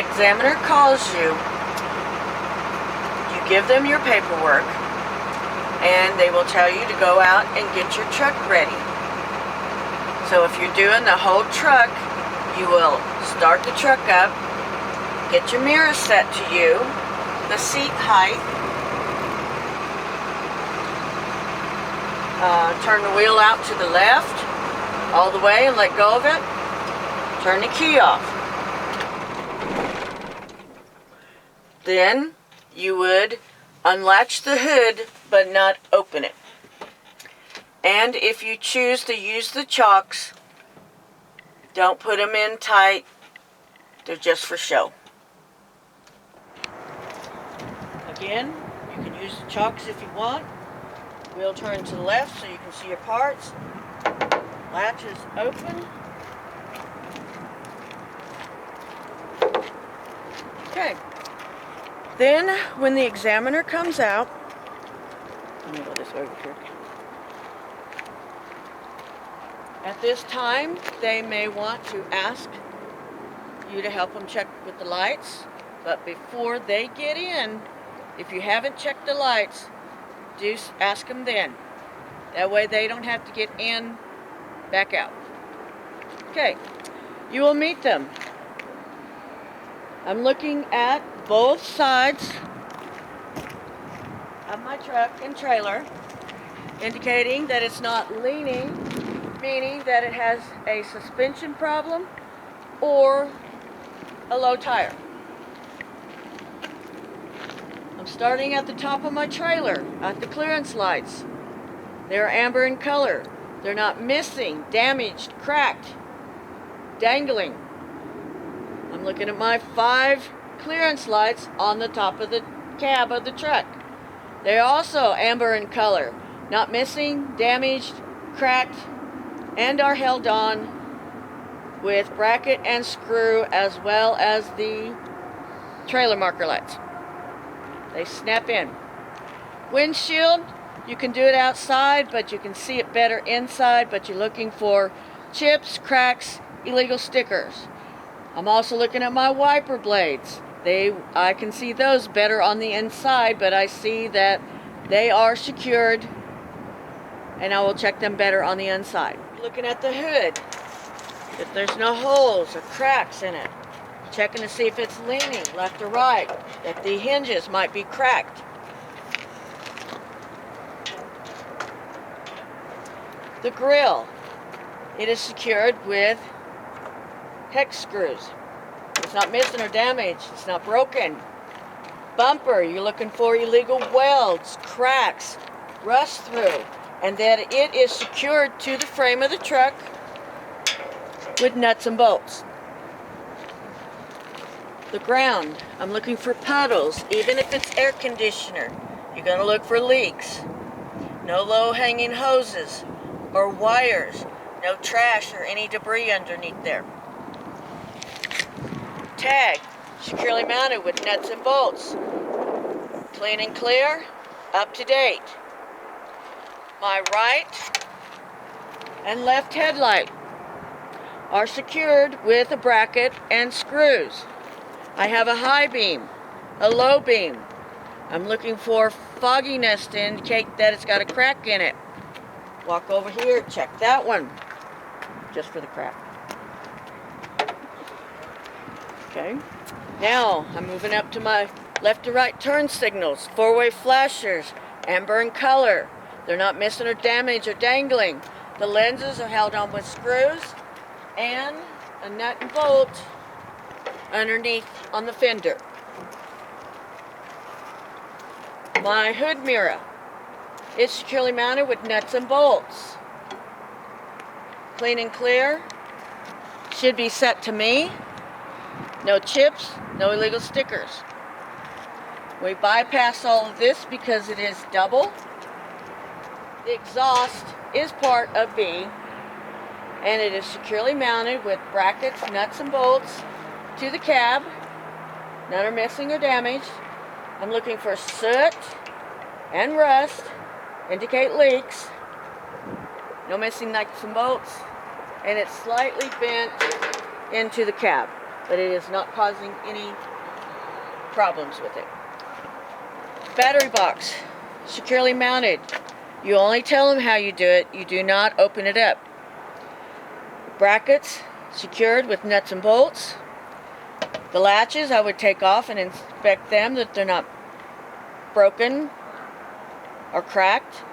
examiner calls you, you give them your paperwork, and they will tell you to go out and get your truck ready. So if you're doing the whole truck, you will start the truck up, get your mirror set to you, the seat height, turn the wheel out to the left all the way and let go of it, turn the key off. Then you would unlatch the hood but not open it. And if you choose to use the chocks, don't put them in tight, they're just for show. Again, you can use the chocks if you want. Wheel turn to the left so you can see your parts. Latch is open. Okay. Then, when the examiner comes out, let me go this way over here. At this time, they may want to ask you to help them check with the lights, but before they get in, if you haven't checked the lights, do ask them then. That way they don't have to get in, back out. Okay, you will meet them. I'm looking at both sides of my truck and trailer, indicating that it's not leaning, meaning that it has a suspension problem or a low tire. I'm starting at the top of my trailer, at the clearance lights. They're amber in color. They're not missing, damaged, cracked, dangling. I'm looking at my 5 clearance lights on the top of the cab of the truck. They're also amber in color, not missing, damaged, cracked, and are held on with bracket and screw, as well as the trailer marker lights. They snap in. Windshield, you can do it outside, but you can see it better inside, but you're looking for chips, cracks, illegal stickers. I'm also looking at my wiper blades. I can see those better on the inside, but I see that they are secured, and I will check them better on the inside. Looking at the hood, if there's no holes or cracks in it. Checking to see if it's leaning left or right, that the hinges might be cracked. The grill, it is secured with hex screws. It's not missing or damaged, it's not broken. Bumper, you're looking for illegal welds, cracks, rust through, and that it is secured to the frame of the truck with nuts and bolts. The ground, I'm looking for puddles, even if it's air conditioner. You're going to look for leaks. No low-hanging hoses or wires. No trash or any debris underneath there. Tag, securely mounted with nuts and bolts. Clean and clear, up to date. My right and left headlight are secured with a bracket and screws. I have a high beam, a low beam. I'm looking for fogginess to indicate that it's got a crack in it. Walk over here, check that one, just for the crack. Okay, now I'm moving up to my left to right turn signals, 4-way flashers, amber in color. They're not missing or damaged or dangling. The lenses are held on with screws and a nut and bolt underneath on the fender. My hood mirror is securely mounted with nuts and bolts. Clean and clear. Should be set to me. No chips, no illegal stickers. We bypass all of this because it is double. The exhaust is part of B, and it is securely mounted with brackets, nuts and bolts to the cab. None are missing or damaged. I'm looking for soot and rust, indicate leaks. No missing nuts and bolts, and it's slightly bent into the cab. but it is not causing any problems with it. Battery box, securely mounted. You only tell them how you do it. You do not open it up. Brackets secured with nuts and bolts. The latches I would take off and inspect them that they're not broken or cracked.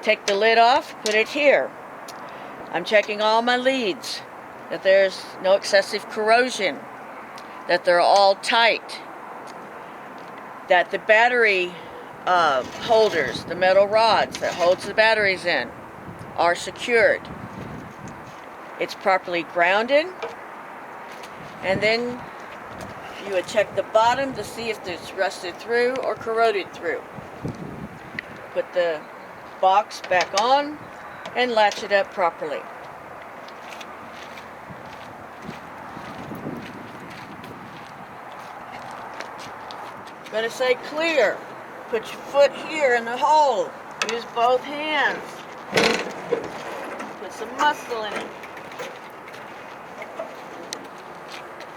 Take the lid off, put it here. I'm checking all my leads, that there's no excessive corrosion, that they're all tight, that the battery holders, the metal rods that holds the batteries in, are secured. It's properly grounded, and then you would check the bottom to see if it's rusted through or corroded through. Put the box back on and latch it up properly. I'm going to say clear. Put your foot here in the hole. Use both hands. Put some muscle in it.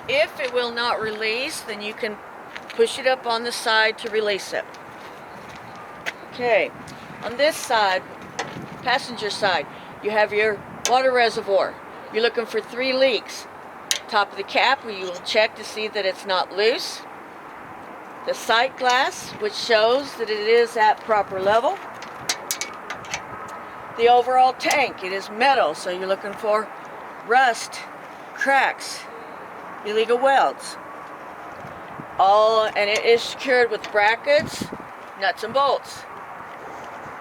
If it will not release, then you can push it up on the side to release it. Okay, on this side, passenger side, you have your water reservoir. You're looking for 3 leaks. Top of the cap, where you will check to see that it's not loose. The sight glass, which shows that it is at proper level. The overall tank, it is metal, so you're looking for rust, cracks, illegal welds. And it is secured with brackets, nuts and bolts.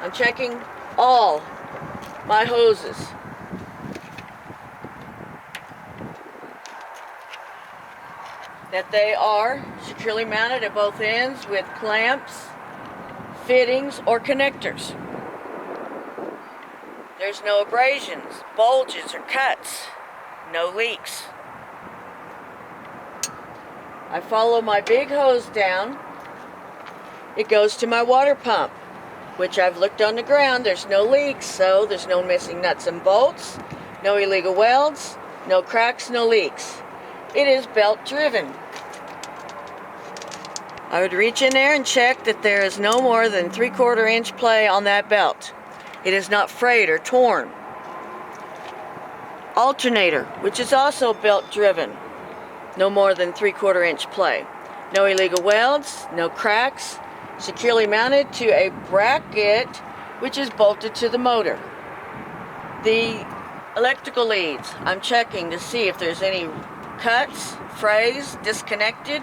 I'm checking all my hoses. That they are securely mounted at both ends with clamps, fittings, or connectors. There's no abrasions, bulges, or cuts. No leaks. I follow my big hose down. It goes to my water pump, which I've looked on the ground. There's no leaks, so there's no missing nuts and bolts, no illegal welds, no cracks, no leaks. It is belt driven. I would reach in there and check that there is no more than 3/4 inch play on that belt. It is not frayed or torn. Alternator, which is also belt driven. No more than 3/4 inch play. No illegal welds, no cracks. Securely mounted to a bracket which is bolted to the motor. The electrical leads, I'm checking to see if there's any cuts, frays, disconnected,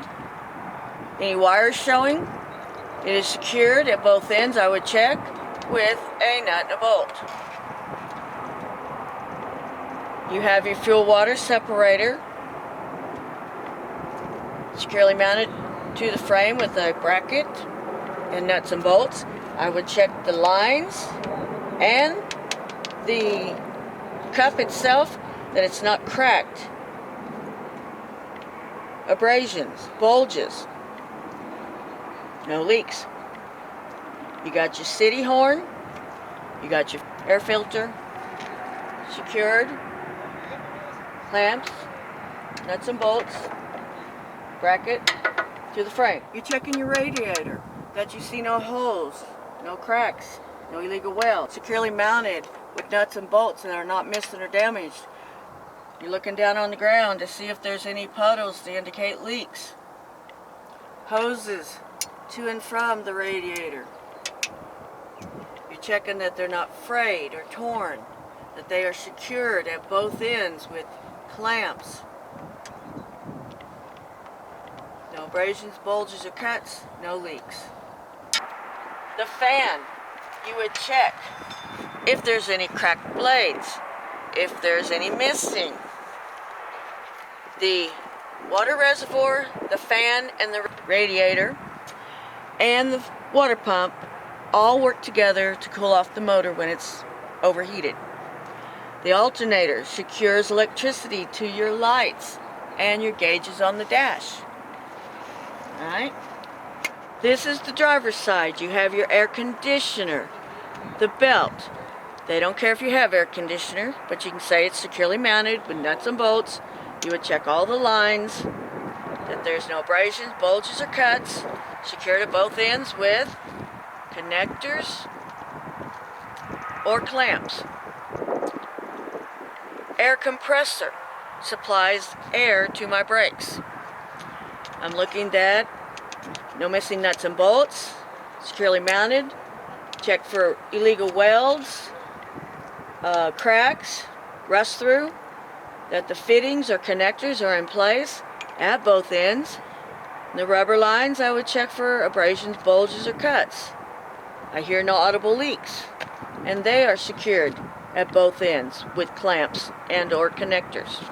any wires showing. It is secured at both ends, I would check, with a nut and a bolt. You have your fuel water separator, securely mounted to the frame with a bracket and nuts and bolts. I would check the lines and the cup itself, that it's not cracked. Abrasions, bulges, no leaks. You got your city horn, you got your air filter secured, clamps, nuts and bolts, bracket to the frame. You're checking your radiator, that you see no holes, no cracks, no illegal welds. Securely mounted with nuts and bolts that are not missing or damaged. You're looking down on the ground to see if there's any puddles to indicate leaks. Hoses to and from the radiator. You're checking that they're not frayed or torn, that they are secured at both ends with clamps. No abrasions, bulges, or cuts, no leaks. The fan, you would check if there's any cracked blades, if there's any missing. The water reservoir, the fan, and the radiator, and the water pump all work together to cool off the motor when it's overheated. The alternator secures electricity to your lights and your gauges on the dash. Alright? This is the driver's side. You have your air conditioner, the belt. They don't care if you have air conditioner, but you can say it's securely mounted with nuts and bolts you would check all the lines, that there's no abrasions, bulges, or cuts. Secured at both ends with connectors or clamps. Air compressor supplies air to my brakes. I'm looking at no missing nuts and bolts, securely mounted. Check for illegal welds, cracks, rust through, that the fittings or connectors are in place at both ends. The rubber lines, I would check for abrasions, bulges, or cuts. I hear no audible leaks, and they are secured at both ends with clamps and or connectors.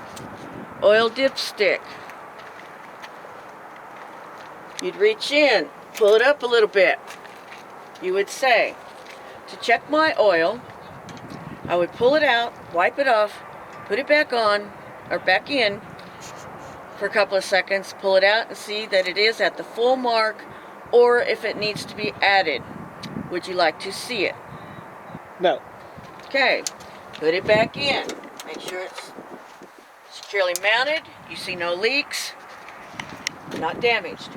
Oil dipstick. You'd reach in, pull it up a little bit. You would say, to check my oil, I would pull it out, wipe it off, put it back on, or back in for a couple of seconds, pull it out and see that it is at the full mark, or if it needs to be added. Would you like to see it? No. Okay, put it back in. Make sure it's securely mounted. You see no leaks, not damaged.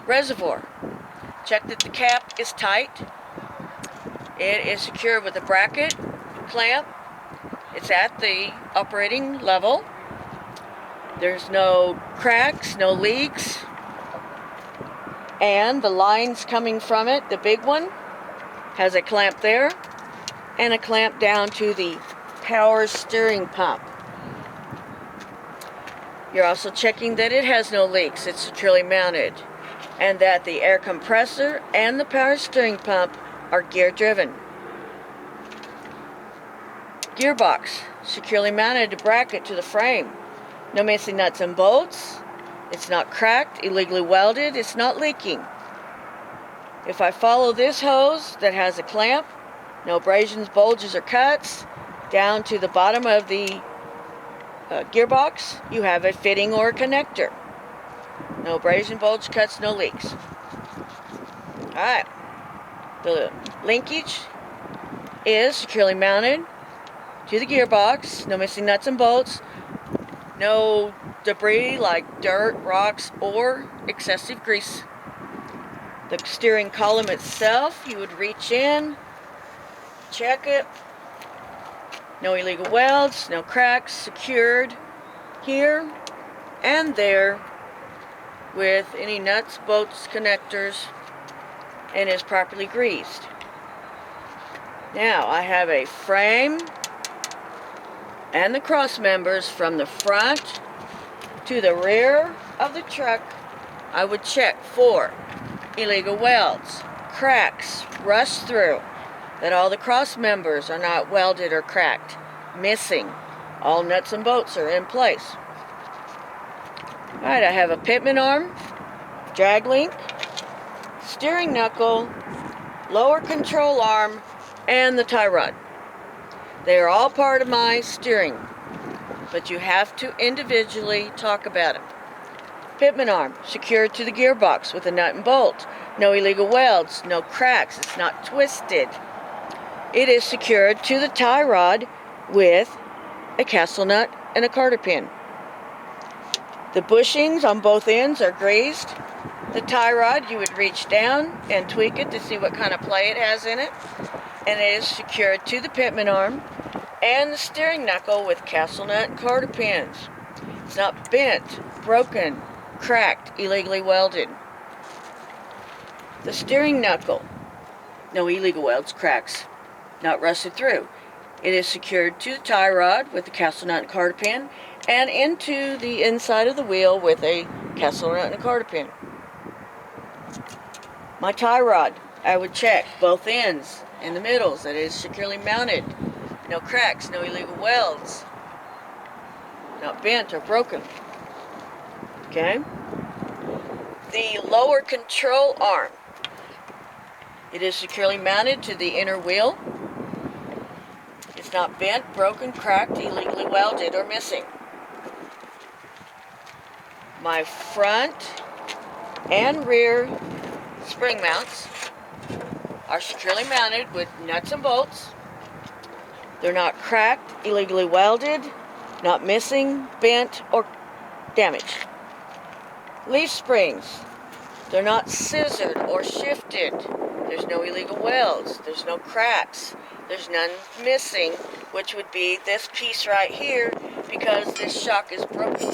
Reservoir. Check that the cap is tight. It is secured with a bracket, clamp. It's at the operating level. There's no cracks, no leaks. And the lines coming from it, the big one, has a clamp there and a clamp down to the power steering pump. You're also checking that it has no leaks, it's securely mounted, and that the air compressor and the power steering pump are gear driven. Gearbox, securely mounted to bracket to the frame. No missing nuts and bolts. It's not cracked, illegally welded, it's not leaking. If I follow this hose that has a clamp, no abrasions, bulges, or cuts, down to the bottom of the gearbox, you have a fitting or a connector. No abrasion, bulge, cuts, no leaks. Alright, the linkage is securely mounted to the gearbox, no missing nuts and bolts, no debris like dirt, rocks, or excessive grease. The steering column itself, you would reach in, check it. No illegal welds, no cracks, secured here and there with any nuts, bolts, connectors, and is properly greased. Now I have a frame and the cross members from the front to the rear of the truck. I would check for illegal welds, cracks, rust through, that all the cross members are not welded or cracked, missing. All nuts and bolts are in place. Alright, I have a Pitman arm, drag link, steering knuckle, lower control arm, and the tie rod. They are all part of my steering, but you have to individually talk about them. Pitman arm, secured to the gearbox with a nut and bolt. No illegal welds, no cracks, it's not twisted. It is secured to the tie rod with a castle nut and a carter pin. The bushings on both ends are greased. The tie rod, you would reach down and tweak it to see what kind of play it has in it. And it is secured to the Pitman arm and the steering knuckle with castle nut and carter pins. It's not bent, broken, cracked, illegally welded. The steering knuckle, no illegal welds, cracks, not rusted through. It is secured to the tie rod with the castle nut and carter pin and into the inside of the wheel with a castle nut and a carter pin. My tie rod, I would check both ends and the middles that it is securely mounted. No cracks, no illegal welds, not bent or broken. Okay? The lower control arm, it is securely mounted to the inner wheel. It's not bent, broken, cracked, illegally welded, or missing. My front and rear spring mounts are securely mounted with nuts and bolts. They're not cracked, illegally welded, not missing, bent, or damaged. Leaf springs, they're not scissored or shifted. There's no illegal welds. There's no cracks. There's none missing, which would be this piece right here, because this shock is broken.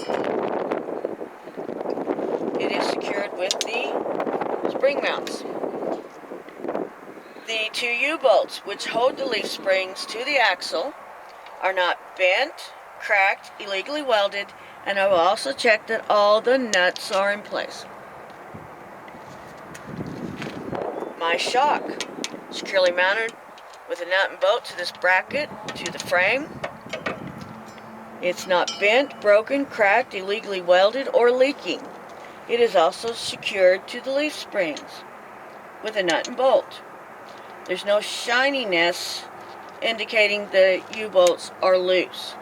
It is secured with the spring mounts. The two U-bolts, which hold the leaf springs to the axle, are not bent, cracked, illegally welded, and I will also check that all the nuts are in place. My shock, securely mounted with a nut and bolt to this bracket to the frame. It's not bent, broken, cracked, illegally welded, or leaking. It is also secured to the leaf springs with a nut and bolt. There's no shininess indicating the U-bolts are loose.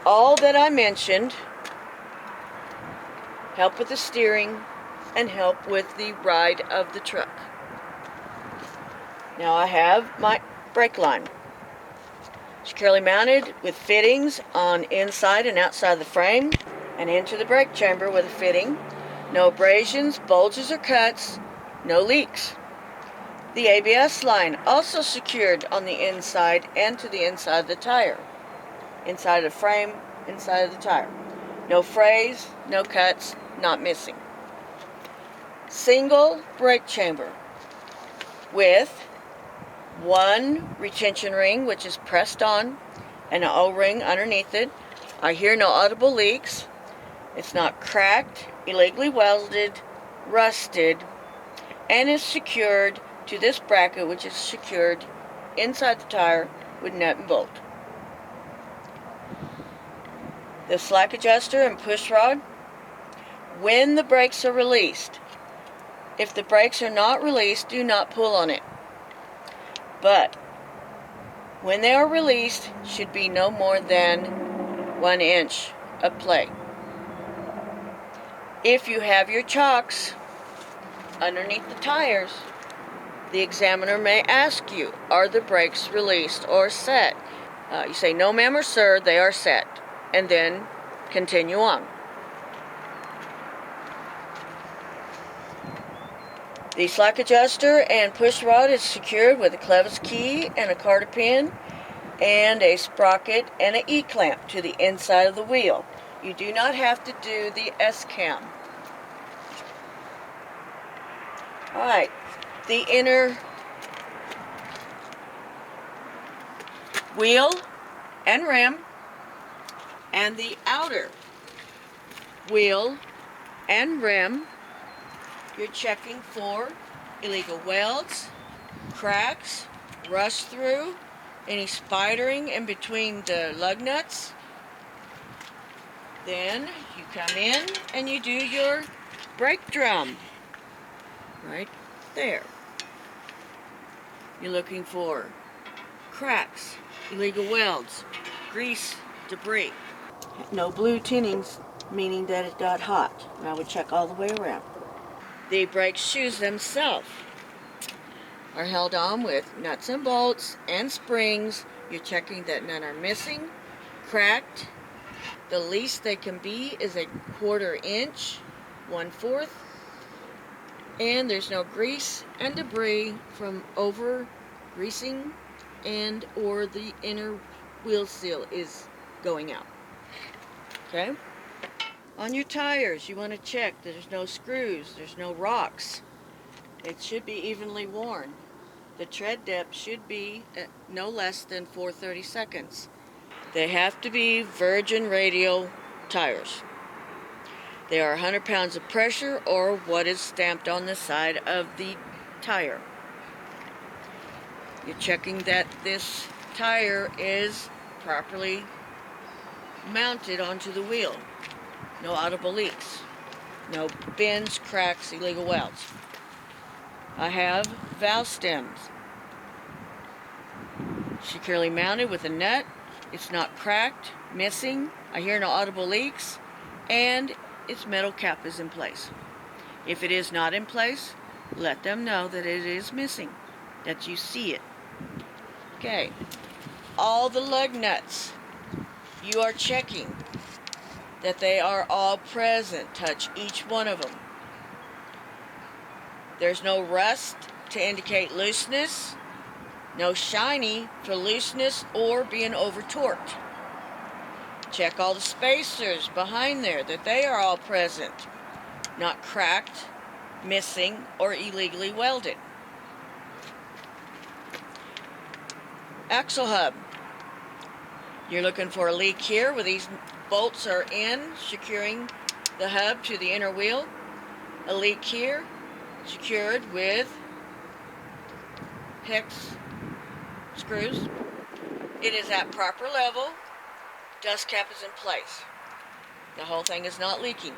All that I mentioned help with the steering and help with the ride of the truck. Now I have my brake line securely mounted with fittings on inside and outside the frame and into the brake chamber with a fitting. No abrasions, bulges, or cuts, no leaks. The ABS line also secured on the inside and to the inside of the tire. Inside of the frame, inside of the tire. No frays, no cuts, not missing. Single brake chamber with one retention ring, which is pressed on, and an O-ring underneath it. I hear no audible leaks. It's not cracked, illegally welded, rusted, and is secured to this bracket, which is secured inside the tire with nut and bolt. The slack adjuster and push rod, when the brakes are released. If the brakes are not released, do not pull on it. But when they are released, should be no more than 1 inch of play. If you have your chocks underneath the tires, the examiner may ask you, are the brakes released or set? You say, no ma'am or sir, they are set. And then continue on. The slack adjuster and push rod is secured with a clevis key and a carter pin and a sprocket and an E-clamp to the inside of the wheel. You do not have to do the S-cam. Alright, the inner wheel and rim and the outer wheel and rim, you're checking for illegal welds, cracks, rust through, any spidering in between the lug nuts. Then you come in and you do your brake drum right there. You're looking for cracks, illegal welds, grease, debris. No blue tinnings, meaning that it got hot. And I would check all the way around. The brake shoes themselves are held on with nuts and bolts and springs. You're checking that none are missing, cracked. The least they can be is 1/4 inch, 1/4. And there's no grease and debris from over greasing and or the inner wheel seal is going out. Okay? On your tires, you want to check that there's no screws, there's no rocks. It should be evenly worn. The tread depth should be no less than 4/32. They have to be virgin radial tires. They are 100 pounds of pressure or what is stamped on the side of the tire. You're checking that this tire is properly mounted onto the wheel. No audible leaks. No bends, cracks, illegal welds. I have valve stems securely mounted with a nut. It's not cracked, missing. I hear no audible leaks. And its metal cap is in place. If it is not in place, let them know that it is missing, that you see it. Okay. all the lug nuts. You are checking that they are all present. Touch each one of them. There's no rust to indicate looseness, no shiny for looseness or being over torqued. Check all the spacers behind there, that they are all present, not cracked, missing, or illegally welded. Axle hub. You're looking for a leak here where these bolts are in, securing the hub to the inner wheel. A leak here, secured with hex screws. It is at proper level. Dust cap is in place. The whole thing is not leaking.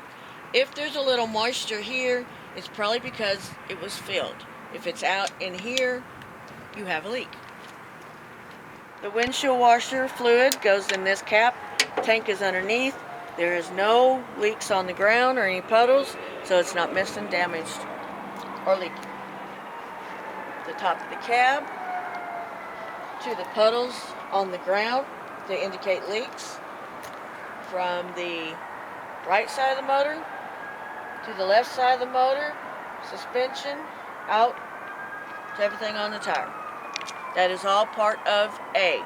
If there's a little moisture here, it's probably because it was filled. If it's out in here, you have a leak. The windshield washer fluid goes in this cap. Tank is underneath. There is no leaks on the ground or any puddles, so it's not missing, damaged, or leaking. The top of the cab to the puddles on the ground to indicate leaks. From the right side of the motor to the left side of the motor, suspension, out to everything on the tire. That is all part of A.